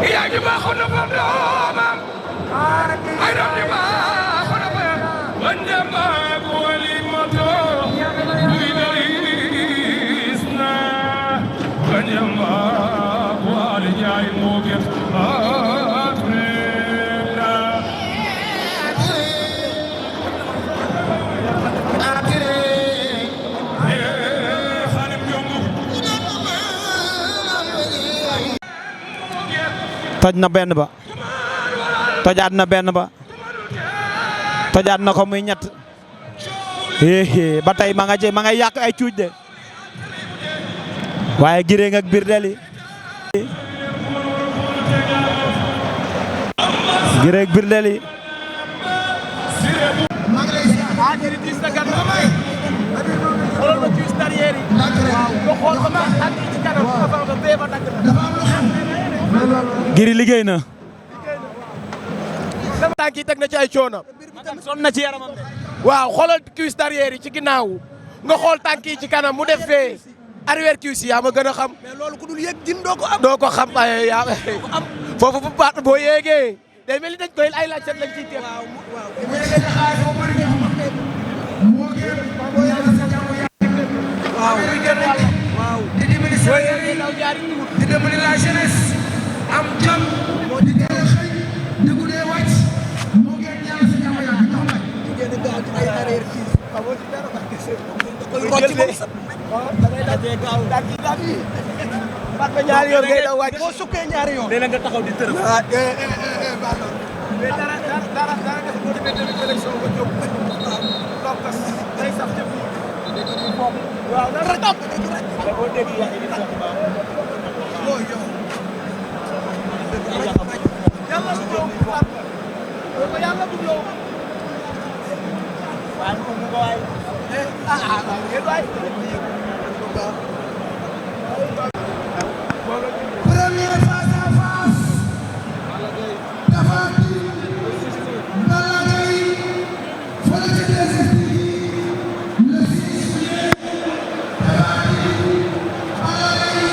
yaa ngi baaxoon na ko doomam ay doom di baaxoon na ko wanda ko wali moto muy dalis na wanda ko wali jaay moo gën toj na benn ba tojaat na benn ba tojaat na ko muy ñett ba tey ma nga yàq ay cuuj de waaye Gireng ak Birdel yi Gireng ak Birdel yi Giri liggéey na. tànk yi teg na ci ay coono. sonn na ci yaramam de. waaw xoolal cuisse derrière yi ci ginnaaw nga xool tànk yi ci kanam mu def fee arrière cuisse yaa ma gën a xam. mais loolu ku dul yëg din doo ko am. doo ko xam ay yaa foofu bu baat boo yéegee day mel ni dañ koy ay laaj set lañ ciy teg. waaw di dimbali la jeunesse am jom moo di teel a xëy di guddee wàcc moo gën ñaanal sa jàmm yaa jox may jigéen gaaw ci ay arrière kii xamoo ci dara ba koy rocc ba sa da ngay dajee gaaw daal yi parce que ñaari yoon ngay daw wàcc boo sukkee ñaari yoon léeg-léeg nga taxaw di tërëf. mais dara def boo demee tamit élection ba jóg nokkas day saf jëf waaw na rek da boo dégg yaa ngi sax ba yàlla bu ñëw yàlla bu ñëw waaye ko mu waay premier face à face Tapha Tine Balla Gaye fële ca 2STV le 6 juillet Tapha Tine Balla Gaye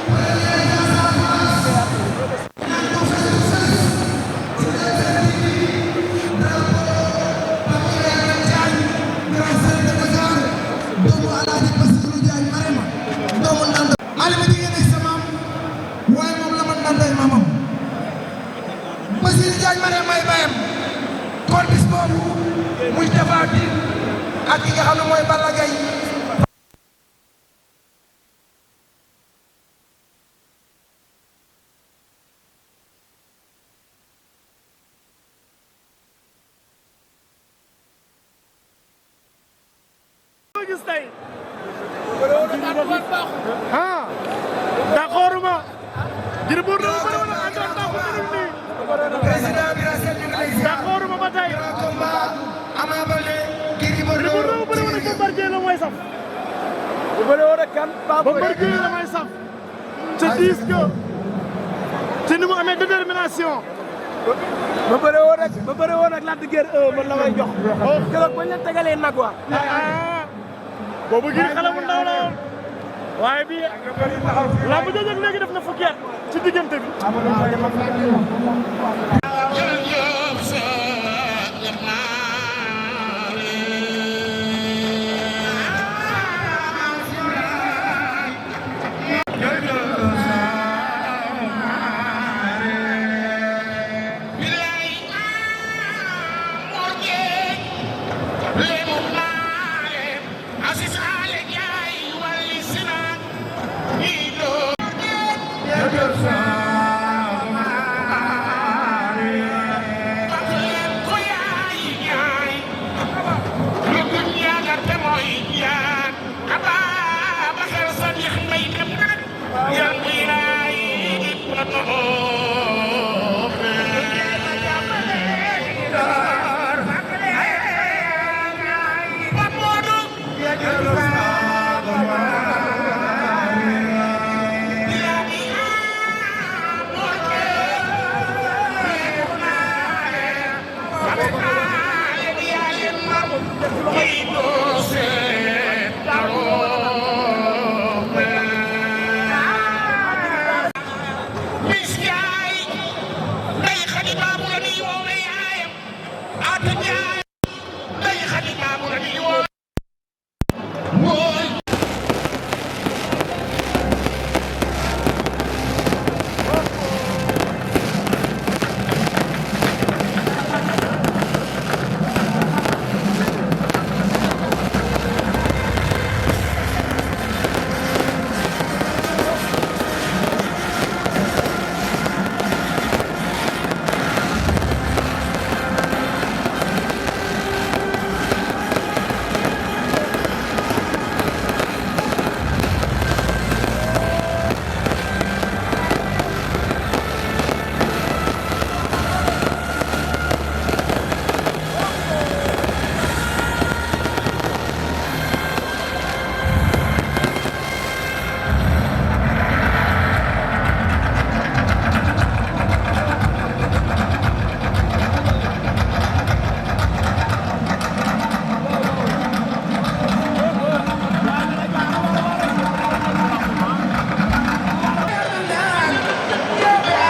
premier face à face naan ko fekk sës ci 2STV drapeau Papa Yaya Diagne grand sëriñ de Dakar doomu Alaaji Bassirou Diagne Marema doomu Ndanda Alima jigéen ak sa maam waaye moom la man Ndanda maamam Bassirou Diagne Marema may bayam kon bis boobu muy Tapha Tine ak ki nga xam ne mooy Balla Gaye ah d'accord ma Gris Bordeaux ba wala Antoine Ba ko mënul nii président bi rafet ñu ngi lay ziar d'accord ma ba tey combat Ama Baldé Gris Gris Bordeaux Bordeaux ba wala Bombardier la mooy saf bu bëre woon ak kan Bombardier la mooy saf te dis que ci ni mu amee détermination ba bëre woon ak Lac de Guiers 1 man la may jox keroog bañ la tegalee nag wa boobu Gris xale bu ndaw la woon waaye bii lamb jooju ak léegi def na fukki at ci diggante bi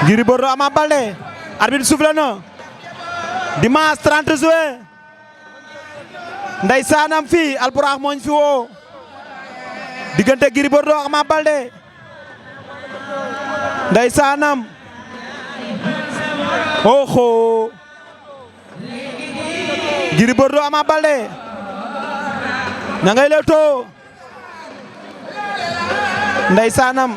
Gris Bordeaux Ama Baldé arbitre soufflé na dimanche 30 juin ndeysaanam fii Albourakh mooñ fi woo diggante Gris Bordeaux Ama Baldé ndeysaanam oho Gris Bordeaux Ama Baldé ña ngay lewtoo ndeysaanam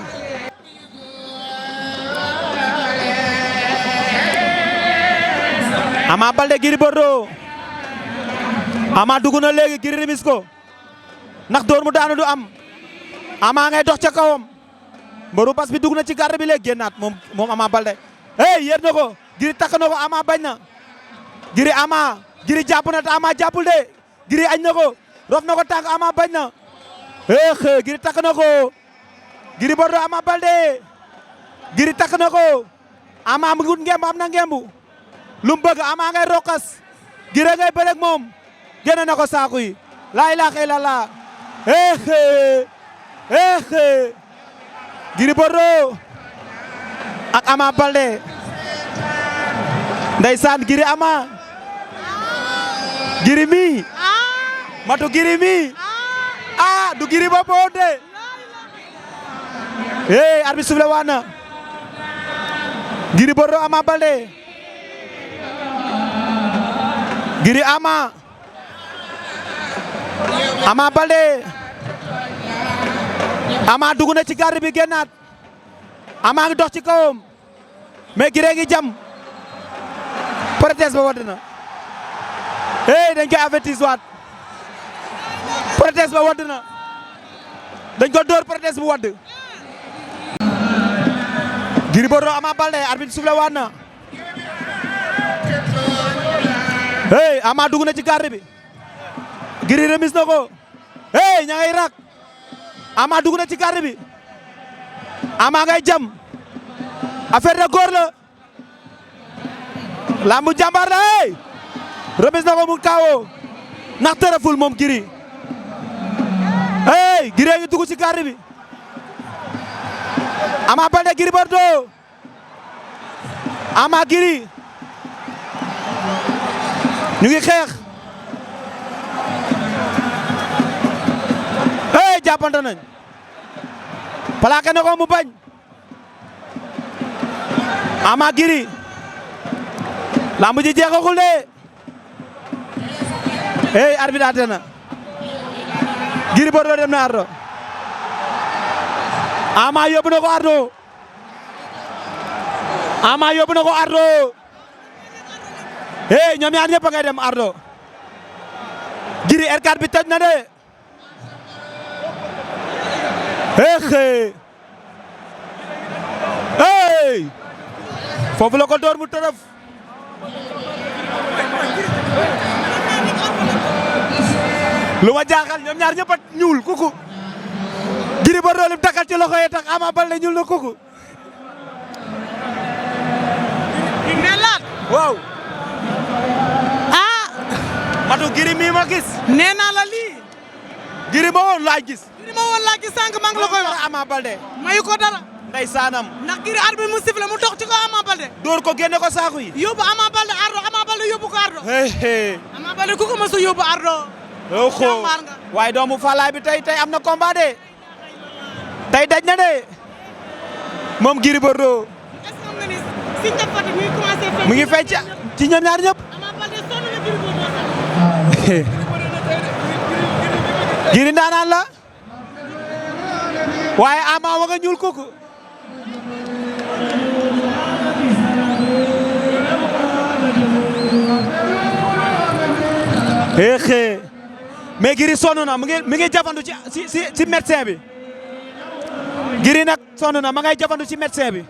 Ama Baldé Gris Bordeaux Ama dugg na léegi Gris remis ko ndax door mu daanu du am Ama ngay dox ca kawam mbaru bas bi dugg na ci garde bi léegi génnaat moom Ama Baldé hey yéer na ko Gris takk na ko Ama bañ na Gris jàpp na te Ama jàppul de Gris añ na ko rof na ko tànk Ama bañ na Gris takk na ko Gris Bordeaux Ama Baldé Gris takk na ko Ama mu ngi wut ngemb am na ngemb lu mu bëgg Ama ngay rokas Gris ngay bëre ak moom génne na ko saaku yi laa ilaaha illallah Gris Bordeaux ak Ama Baldé ndeysaan Gris Ama Gris mi matu Gris mi du Gris ba boo de arbitre soufflé waat na Gris Bordeaux Ama Baldé Gris Ama Baldé Ama dugg na ci garde bi génnaat Ama ngi dox ci kawam mais Gris ngi jam protège ba wadd na dañ koy avertis waat protège ba wadd na dañ ko dóor protège bu wadd Gris Bordeaux Ama Baldé arbitre soufflé waat na Ama dugg na ci garde bi Gris remis na ko ña ngay rak Ama dugg na ci garde bi Ama ngay jam affaire de góor la lambu jàmbaar la remis na ko mu kawo ndax tërëful moom Gris Gris ngi dugg ci garde bi Ama Baldé Gris Bordeaux Ama Gris ñu ngi xeex jàppante nañ plaqué na ko mu bañ Ama Gris lamb ji jeexagul de arbitre atte na Gris Bordeaux dem na ardo Ama yóbbu na ko ardo Ama yóbbu na ko ardo ñoom ñaar ñëpp a ngay dem ardo Gris R4 bi toj na de foofu la ko door mu tërëf lu ma jaaxal ñoom ñaar ñëpp a ñuul kuku Gris Bordeaux lim takkal ci loxo yi tax Ama Baldé ñuul na kuku mais laat waaw matu Gris mii ma gis nee naa la lii Gris ma woon laa gis Gris ma woon laa gis sànq maa ngi la koy wax Ama Baldé mayu ko dara ndeysaanam ndax Gris arbitre mu sifflé mu dox ci ko Ama Baldé door ko génne ko saaku yi yóbbu Ama Baldé ardo Ama Baldé yóbbu ko Ardo. hey. Ama Baldé ku ko mës a yóbbu Ardo. jàmbaar nga. waaye doomu Fallaye bi tey am na combat de. tey daj na de. moom Gris Bordeaux. est-ce que xam nga ni Signe de Fatick mi ngi commencé feeñ. mu ngi feeñ ci ñoom ñaar ñëpp. Ama Baldé sonn na Gris Bordeaux. Gris ndaanaan la. waaye Ama wa nga ñuul kooku. mais Gris sonn na mi ngi jafandu ci médecin bi. Gris nag sonn na ma ngay jafandu ci médecin bi.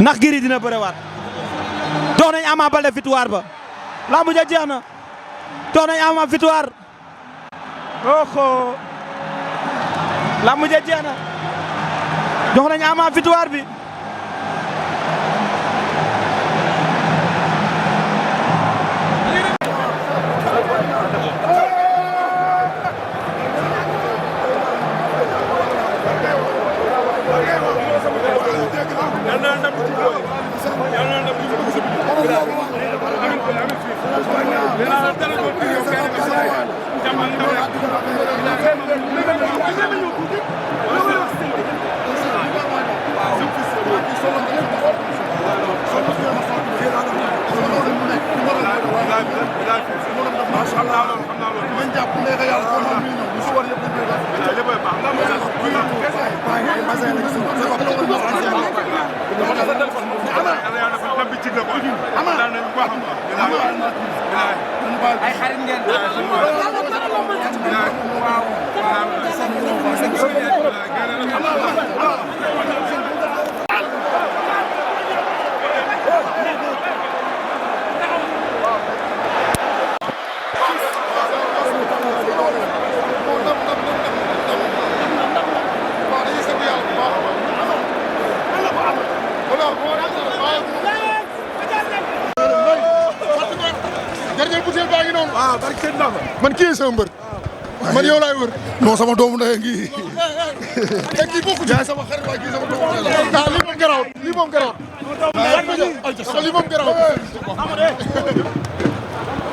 ndax Gris dina bërewaat dox nañ Ama Baldé victoire ba lamb ja jeex na dox nañ Ama victoire oho lamb ja jeex na dox nañ Ama victoire bi ay xarit ngeen waaw barke seen Bamba man kii sama mbër man yow laay wër non sama doomu ndey ngi te kii bokku ci sama xarit waay kii sama doomu ndey la lii moom garaaw lii moom garaaw lii moom garaaw